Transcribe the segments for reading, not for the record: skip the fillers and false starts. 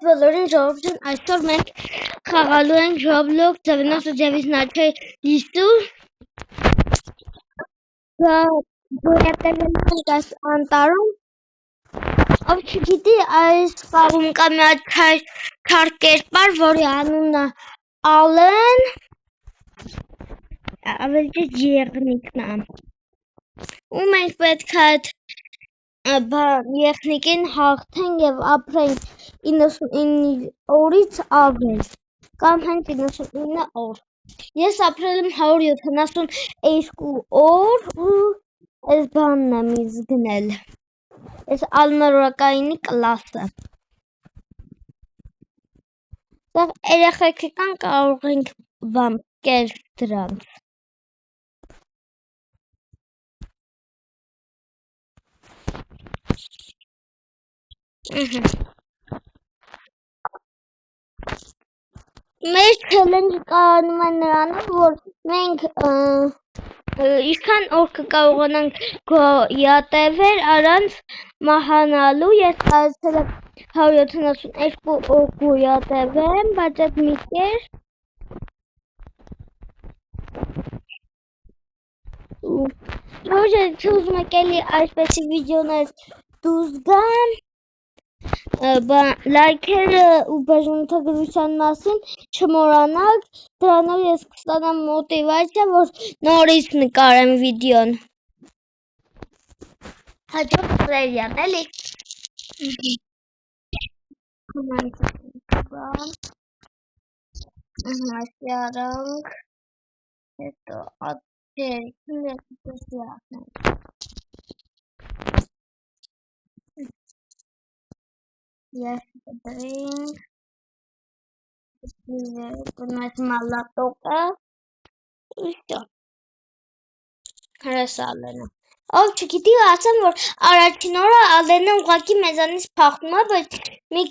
բոլորին ժողովրդին այսօր մենք խաղալու ենք Roblox 99 նարդի լիստու գոյատևել ենք այս անտարում ով չգիտի այս խաղում կա մի թարք կերպար որի անունն է Ալեն ավելի եղնիկն է ու մենք պետք է այդ եղնիկին հաղթենք եւ ապրենք 99 օրից ավել կամ հենց 99 օր ես ապրել եմ 172 օր ու այս բանն եմ ինձ գնել այս ալմորակայինի կլասը սա երեխեք կան կարող ենք բան կեր դրանց Մեր չելենջը կանում է նրանով, որ մենք ինչքան օր կկարողանանք գոյատևել առանց մահանալու, ես կարծել եմ 172 օր գոյատևեմ, բայց այդ մի կեր Ոչ ուզում եք էլի այսպեսի վիդեոներ դուրս գան լայքերը ու բաժանորդագրության մասին չմոռանաք, դրանով ես կստանամ մոտիվացիա, որ նորից նկարեմ վիդեոն։ Հաջորդ սերիան, էլի։ Այսի արանք, հետո ատերքին եկուսի ախնենք։ Yes, drink. Կնայց մալատոկը Իստո Հրես Ալենը Ով չգիտի ասեմ, որ առաջին օրը Ալենը ուղղակի մեզանից փախնում է, բայց մի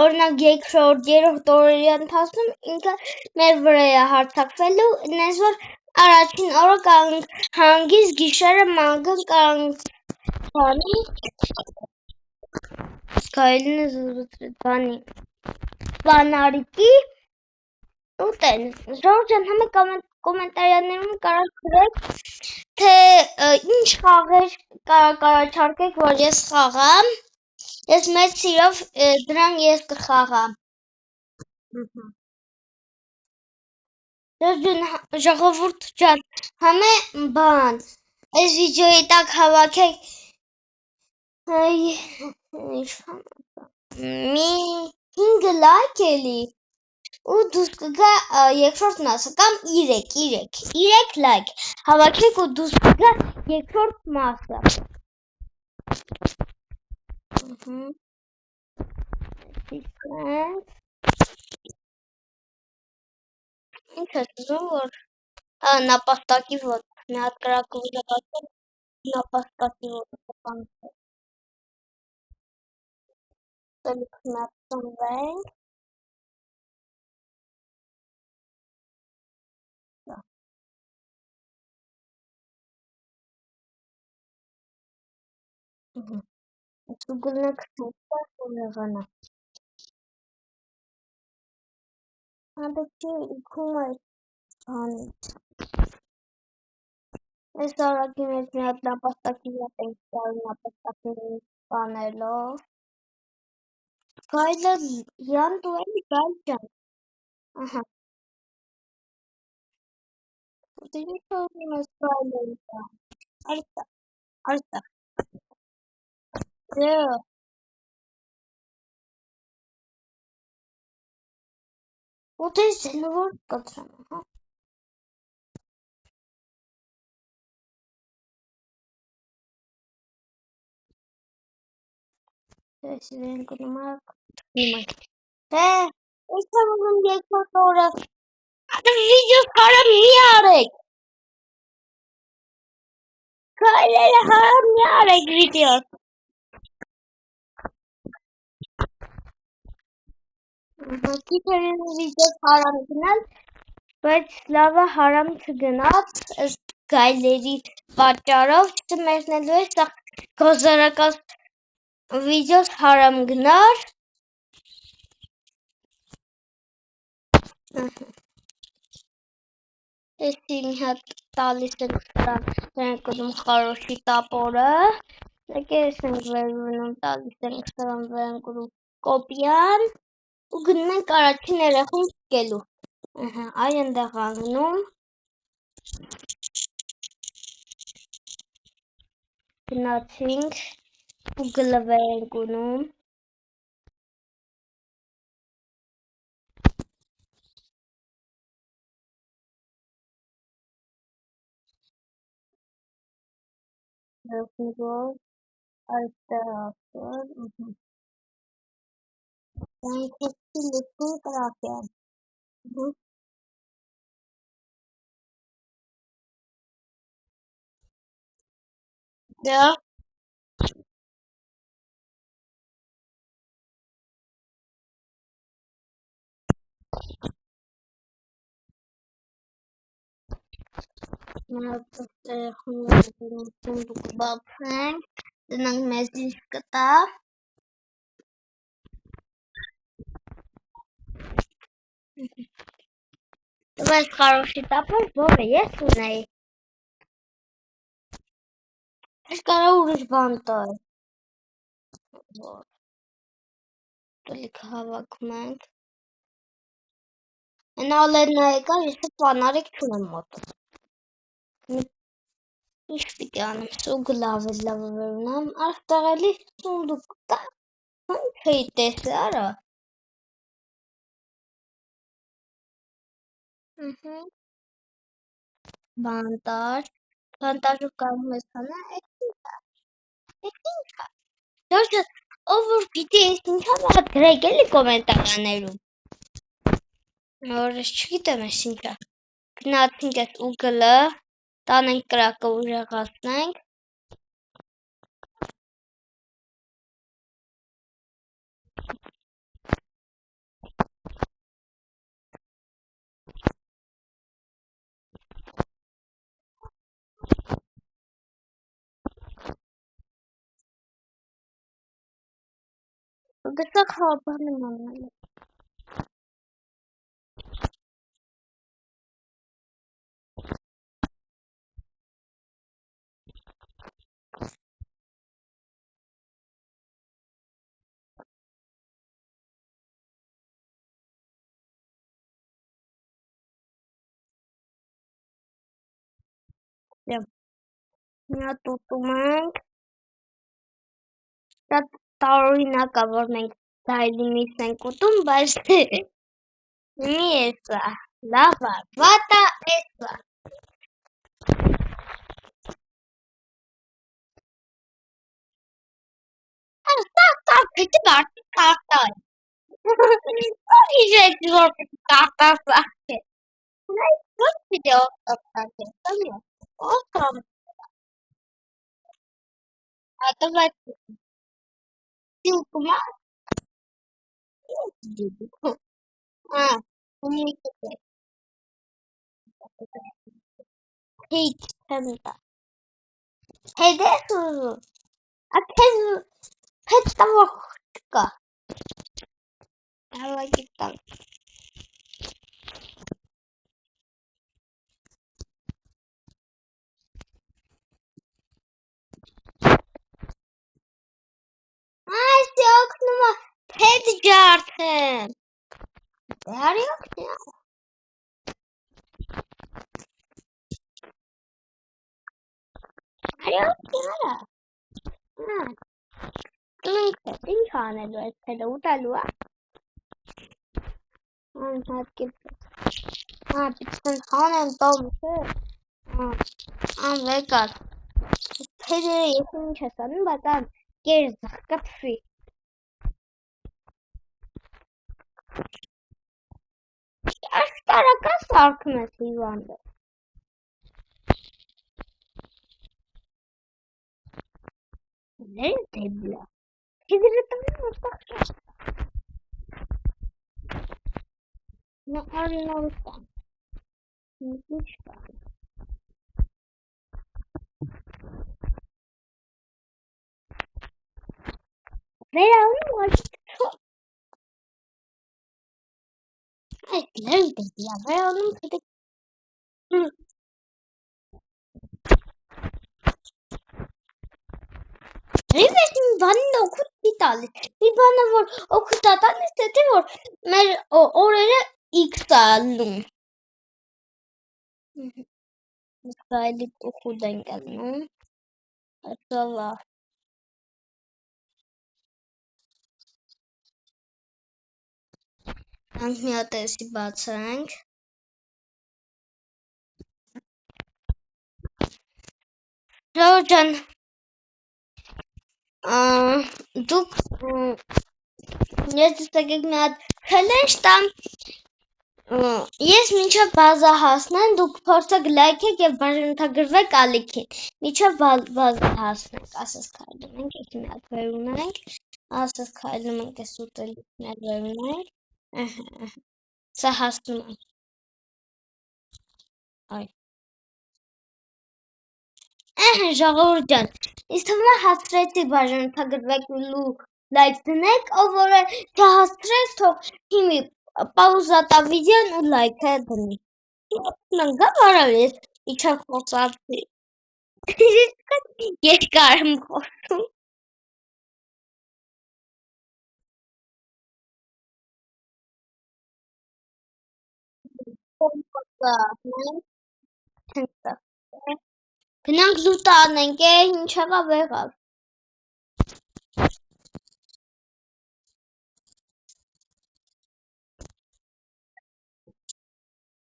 օրինակ երրորդ օրերի ընթացքում ինքը մեր վրա է հարձակվելու, այնպես որ առաջին օրը կարող հանգիստ գիշերը մանգան կարող Սկայլինը զուզվանի Բանարիկի ուտեն Ժողովրդյան համը կոմենտարիաներում կարող գրեք թե ինչ խաղեր կառաջարկեք որ ես խաղամ ես մեծ սիրով դրան ես կխաղամ Ժողովուրդ ջան համը բան այս վիդեոյի տակ հավաքեք մի 5 լայք էլի ու դուս կգա երկրորդ մասը կամ 3 լայք հավաքեք ու դուս կգա երկրորդ մասը Ինչ ես ուզում որ նապաստակի ոտ մի հատ կրակով լրացել նապաստակի ոտ Տելիք մատսնվենք Գուգլնեք եղանա Հանդեքի իքում է բանից Ես արագի մեջ մի հատ նապաստակի ոտ ենք կարում նապաստակի բանելով Գայլը յան դու էլի գայլ ջան Ահա Դե ինչ ուզում ես գայլը Արստա Ուտես զենվոր կտրամ, հա Ես իրեն կնումակ Հե, ես եմ ուզում երկրորդ օրը Վիդեոս հարամ մի արեք Գայլերը հարամ մի արեք վիդեոս Գիտեր են վիդեոս հարամ գնալ Բայց լավը հարամ չգնաց ըստ գայլերի պատճառով չմերնելու է սա գոզարակած վիդեոս հարամ գնար Էսի մի հատ տալիս ենք սրան, դրանք ուզում խարոշի տապորը, դեկես ենք վերունում, տալիս ենք սրան, դրանք ուզում կոպյան, ու գնում ենք առաջին երեխուն սկելու, այ ընդեղ անգնում, գնացինք, ու գլվեր ենք ունում, Գլվոր, այստեղ ասոր, Այնքեսի լուսուն կրապյան, դա երեխունները դնում սունդուկ բացենք, դնանք մեզ ինչ կտա, Տվես խարոշի տապոր, որը ես ունեի, ես կարա ուրիշ բան տալ, տլիք հավաքում ենք, Են ալենը եկար, ես պանարիկ չունեմ մոտը, ինչ պիտի անեմ, սուգը լավ վերունամ, արտաղելի սունդուկ տա, ինչ էի տեսը արա, բանտար ու կարում ես հանա, ես ինչա, Դորջը, ով որ գիտի ես ինչա մաղա գրեք էլի կոմենտարաներում, որ ես չգիտեմ ես ինչա, գնացինք ես ուգլը, տանենք կրակը ուժեղացնենք, գտակ հավաբան եմ աննալը, Նա տուտում ենք, դա տարօրինակ է, որ մենք դայլի միս ենք ուտում, բայց մի էսա, լավ է, վատա էսա, պիտի բարտի կարտայ, իժեք որ պիտի կարտա սաղք է, որ պիտի օգտապտակ է, սամյա, օգտամ, ատվայ սիլկումա, ունիկը Հեյք հենտա, հեյդես ուզու, ակեզ հետ տավող կա, հավագի տալ, Այսի օգնում է հետ ջարդեմ, դարի օգնի արա, ինչ անելու ես հետը ուտալու է, պիտքն հանեմ տոմ չէ, անվեկար, հետերը ես ինչ ես անում, բայց ան կեր զղկտվի, Աշտարակա սարքում ես հիվանդը, Դեն դեբլա, հետերը տվին ոստախ չաշտա, Նա արինորուստան, ինչ կան, Վերանում աշտ, Լերդի դիավերանում պետք Ռիվերս մի բանին օգուտ չի տալիս։ Մի բանը որ օգուտ է տալիս, թե որ մեր օրերը X է ալնում։ Իսրայելի օգուտ ենք ալնում։ Ասովա։ Անք մի հատ էսի բացենք։ Ժողովուրդ ջան, դուք ես եկեք մի հատ challenge տամ։ Ես մինչև բազա հասնեմ, դուք փորձեք լայքեք եւ բաժանորդագրվեք ալիքին։ Մինչև բազա հասնենք, ասես քայլում ենք, եկեք մի հատ վեր ունենք, ասես քայլում ենք, այս ուտելիքներ վեր ունենք։ Սա հասնում ենք։ Այ։ Ժողովուրդ ջան, ինձ թվում է հասցրեցիք բաժանորդագրվեք ու լայք դնեք, ով որ չհասցրեց, թող հիմի պաուզա տա վիդեոն ու լայքը դնի։ Նանգա բարավ ես իջա խոսացի։ Երկար եմ խոսում։ Գնանք լուտ անենք, ինչ եղավ եղավ։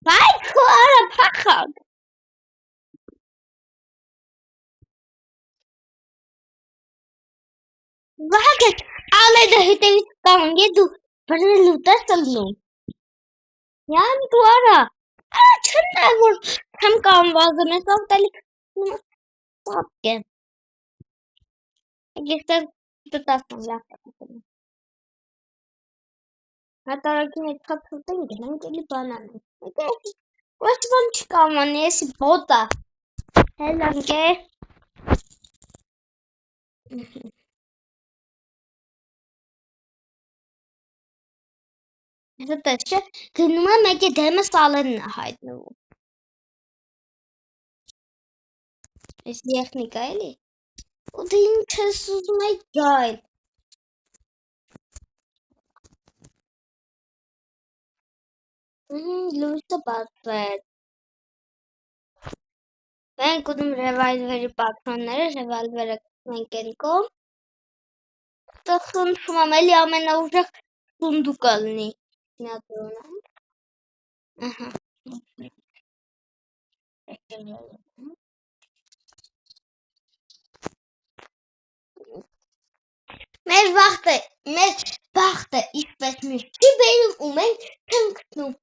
Վայ քո արա փախակ։ Վահագն ալեդը հետևից կանգ է դու բրել լուտ ես ըլնում։ Յան դու արա։ Չնա որ չեմ կամ վազում ես ավտալիք տապք է։ Եկեք դտասն լավ։ Հատարակին այդ փաթուտեն գնանք էլի բանան։ Ոչ ոն չկա ման էսի բոտա։ Հելանք է։ Հետո չէ գնում է մեկի դեմը սալենն է հայտնվում։ Այս տեխնիկա էլի։ Ու դե ինչ ես ուզում այ գայլ։ Լույսը բացվեց։ Մենք ունում ռևալվերի պատրանները, ռևալվերը մենք են կոմ։ Դա խնդրում եմ էլի ամենաուժեղ սունդուկը լինի։ Ահա։ Մեր բախտը ինչպես միշտ չի բերում ու մենք չենք գտնում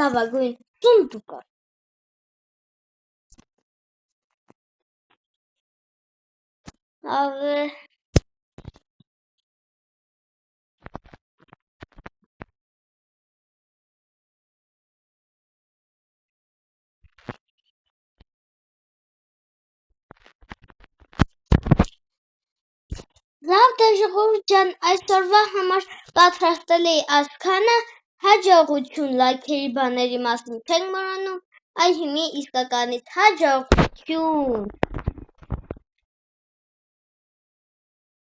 լավագույն սունդուկը։ Ավե Լավ դե ժողովուրդ ջան, այսօրվա համար պատրաստել էի այսքանը, հաջողություն լայքերի բաների մասին չենք մոռանում, այ հիմի իսկականից հաջողություն։